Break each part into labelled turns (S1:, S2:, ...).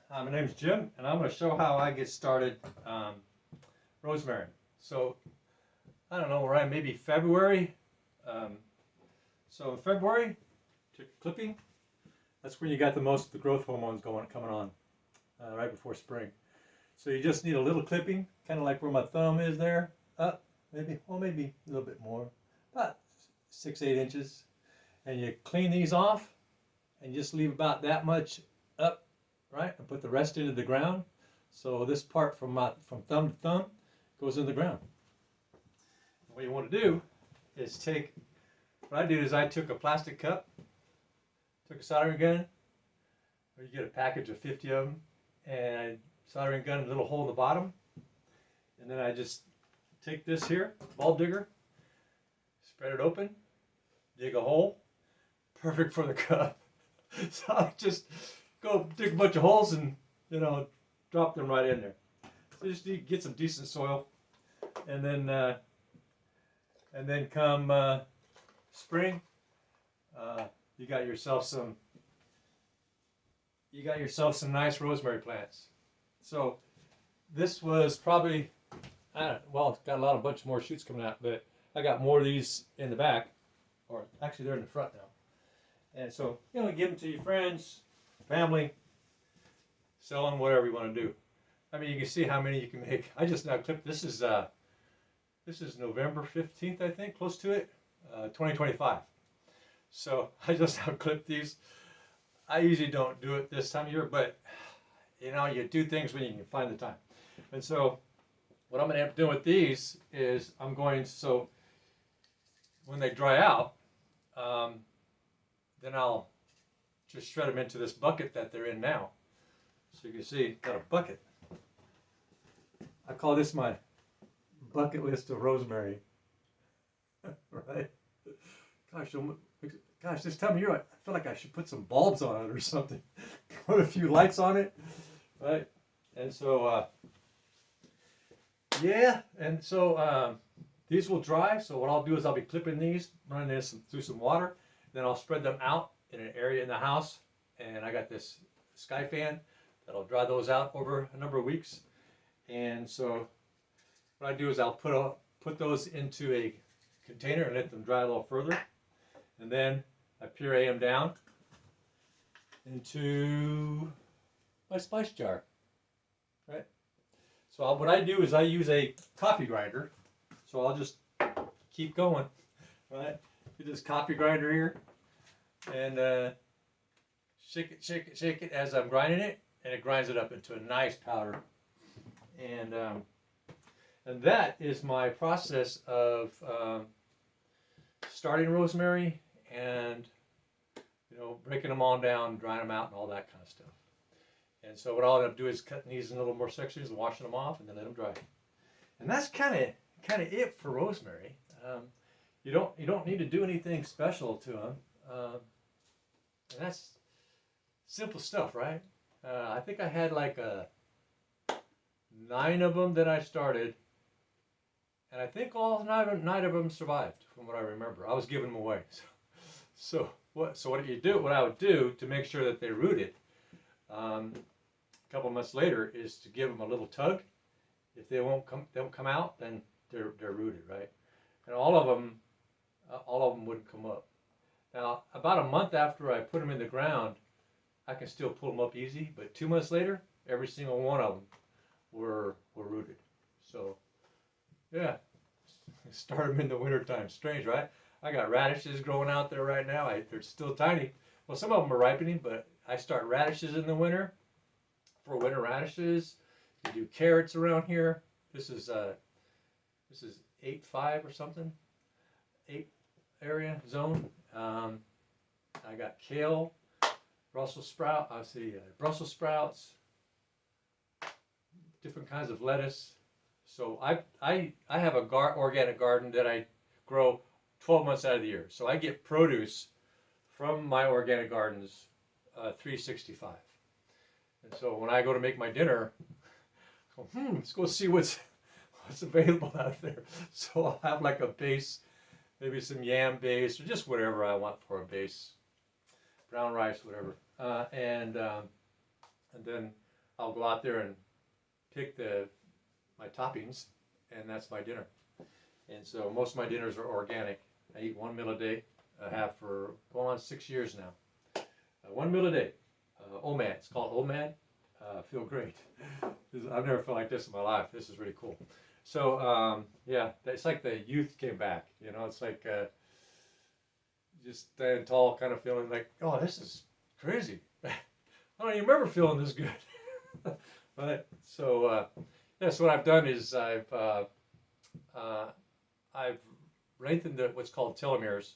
S1: My name's Jim, and I'm going to show how I get started rosemary. So I don't know, we're at maybe February. Um, so in February, clipping. That's when you got the most of the growth hormones coming on, right before spring. So you just need a little clipping, kind of like where my thumb is there, up maybe, well maybe a little bit more, about 6-8 inches, and you clean these off, and you just leave about that much up, right, and put the rest into the ground. So this part from thumb to thumb goes in the ground. What you want to do is what I did is I took a plastic cup, took a soldering gun, or you get a package of 50 of them, and soldering gun, a little hole in the bottom, and then I just take this here, ball digger, spread it open, dig a hole, perfect for the cup. So I just go dig a bunch of holes and drop them right in there. So just need to get some decent soil, and then come spring, you got yourself some nice rosemary plants. So this was probably, well, it's got a bunch more shoots coming out, but I got more of these in the back, or actually they're in the front now. And so, give them to your friends, family, sell them, whatever you want to do. I mean, you can see how many you can make. I just now clipped, this is November 15th, I think, close to it, 2025. So I just now clipped these. I usually don't do it this time of year, but you do things when you can find the time. And so what I'm going to end up doing with these is so when they dry out, then I'll just shred them into this bucket that they're in now. So you can see, got a bucket. I call this my bucket list of rosemary. Right? Gosh, this time of year I feel like I should put some bulbs on it or something. Put a few lights on it, right? And so, these will dry. So what I'll do is I'll be clipping these, running this through some water. Then I'll spread them out in an area in the house. And I got this sky fan that'll dry those out over a number of weeks. And so what I do is I'll put those into a container and let them dry a little further. And then I puree them down into my spice jar, right? So what I do is I use a coffee grinder. So I'll just keep going, right? Get this coffee grinder here and shake it as I'm grinding it, and it grinds it up into a nice powder. And that is my process of starting rosemary and breaking them all down, drying them out, and all that kind of stuff. And so what I'll end up doing is cutting these in a little more sections and washing them off, and then let them dry. And that's kind of it for rosemary. You don't need to do anything special to them, and that's simple stuff, right? I think I had like 9 of them that I started, and I think all 9 of them survived, from what I remember. I was giving them away. So what I would do to make sure that they rooted, a couple months later, is to give them a little tug. If they won't come out, then they're rooted, right? And all of them wouldn't come up. Now, about a month after I put them in the ground, I can still pull them up easy. But 2 months later, every single one of them were rooted. So, yeah, start them in the wintertime. Strange, right? I got radishes growing out there right now. They're still tiny. Well, some of them are ripening, but I start radishes in the winter for winter radishes. You do carrots around here. This is 8.5 or something, 8 area zone. I got kale, Brussels sprouts, different kinds of lettuce. So I have a organic garden that I grow 12 months out of the year. So I get produce from my organic gardens 365. And so when I go to make my dinner, I go, let's go see what's available out there. So I'll have like a base, maybe some yam base, or just whatever I want for a base, brown rice, whatever. And then I'll go out there and pick my toppings, and that's my dinner. And so most of my dinners are organic. I eat 1 meal a day. I have for going on 6 years now. 1 meal a day. OMAD. It's called OMAD. Feel great. I've never felt like this in my life. This is really cool. So yeah, it's like the youth came back. You know, it's like just standing tall, kind of feeling like, oh, this is crazy. I don't even remember feeling this good. But so yeah, so what I've done is I've lengthened what's called telomeres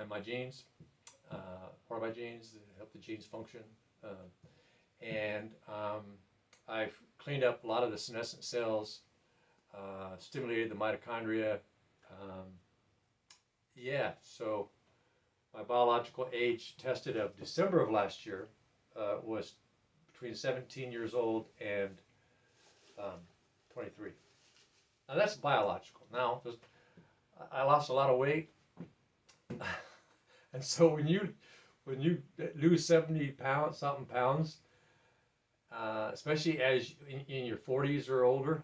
S1: in my genes, part of my genes that help the genes function, and I've cleaned up a lot of the senescent cells, stimulated the mitochondria. Yeah, so my biological age tested of December of last year was between 17 years old and 23. Now that's biological. Now, I lost a lot of weight, and so when you lose 70 pounds, something pounds, especially as in your 40s or older,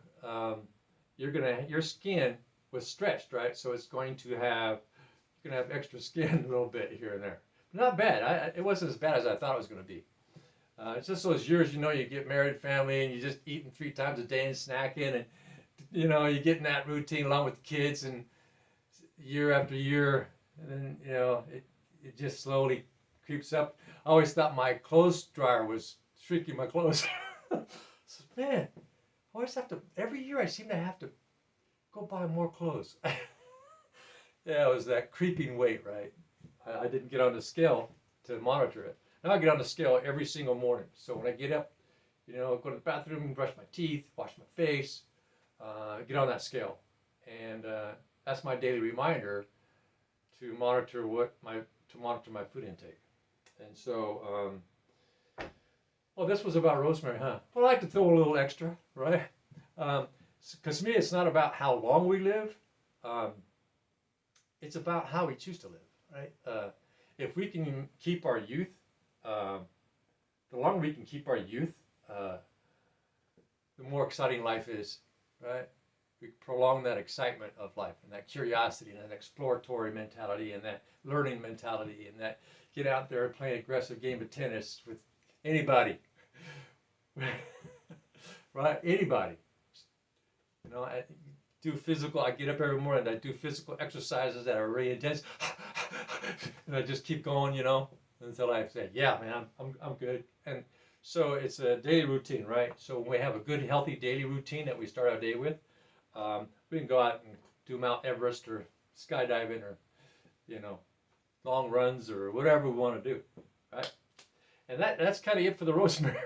S1: your skin was stretched, right? So it's going to have you're gonna have extra skin a little bit here and there. But not bad. It wasn't as bad as I thought it was going to be. It's just those years, you know, you get married, family, and you just eating 3 times a day and snacking, and you know, you get in that routine along with the kids, and year after year, and then you know, it just slowly creeps up. I always thought my clothes dryer was shrinking my clothes. So, man, I always have to. Every year, I seem to have to go buy more clothes. Yeah, it was that creeping weight, right? I didn't get on the scale to monitor it. Now I get on the scale every single morning. So when I get up, you know, go to the bathroom, brush my teeth, wash my face, get on that scale. And that's my daily reminder to monitor my food intake. And so, well, this was about rosemary, huh? Well, I like to throw a little extra, right? Because to me, it's not about how long we live. It's about how we choose to live, right? If we can keep our youth, the longer we can keep our youth, the more exciting life is, right? We prolong that excitement of life and that curiosity and that exploratory mentality and that learning mentality and that get out there and play an aggressive game of tennis with anybody, right? Anybody. You know, I get up every morning and I do physical exercises that are really intense, and I just keep going, you know, until I say, yeah, man, I'm good. And so it's a daily routine, right? So when we have a good, healthy daily routine that we start our day with, we can go out and do Mount Everest or skydiving or, you know, long runs or whatever we want to do, right? And that's kind of it for the rosemary.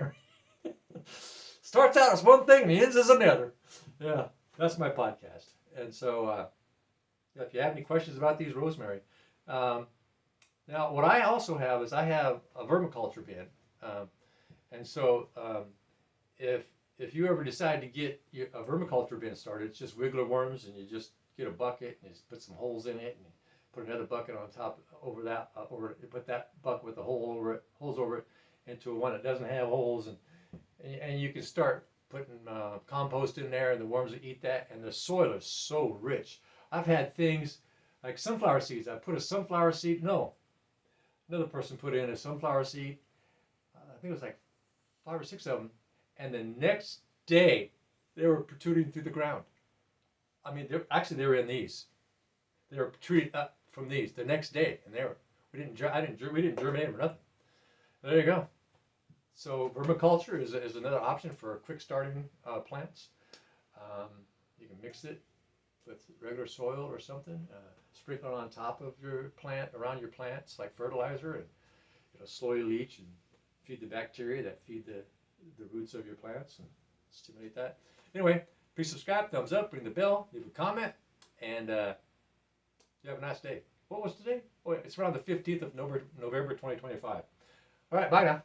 S1: Starts out as one thing and ends as another. Yeah, that's my podcast. And so if you have any questions about these rosemary, now what I also have is I have a vermiculture bin. And so if you ever decide to get a vermiculture bin started, it's just wiggler worms, and you just get a bucket and you just put some holes in it, and you put another bucket on top over that, put that bucket with the holes over it into one that doesn't have holes, and you can start putting compost in there, and the worms will eat that, and the soil is so rich. I've had things like sunflower seeds. I put a sunflower seed. No, another person put in a sunflower seed. I think it was like 5 or 6 of them, and the next day they were protruding through the ground. I mean, they were in these. They were protruding up from these the next day, and we didn't germinate or nothing. There you go. So vermiculture is another option for quick starting plants. You can mix it with regular soil or something, sprinkle it on top of your plant, around your plants like fertilizer, and it'll slowly leach and feed the bacteria that feed the roots of your plants and stimulate that. Anyway, please subscribe, thumbs up, ring the bell, leave a comment, and you have a nice day. What was today? Oh, it's around the 15th of November 2025. All right, bye now.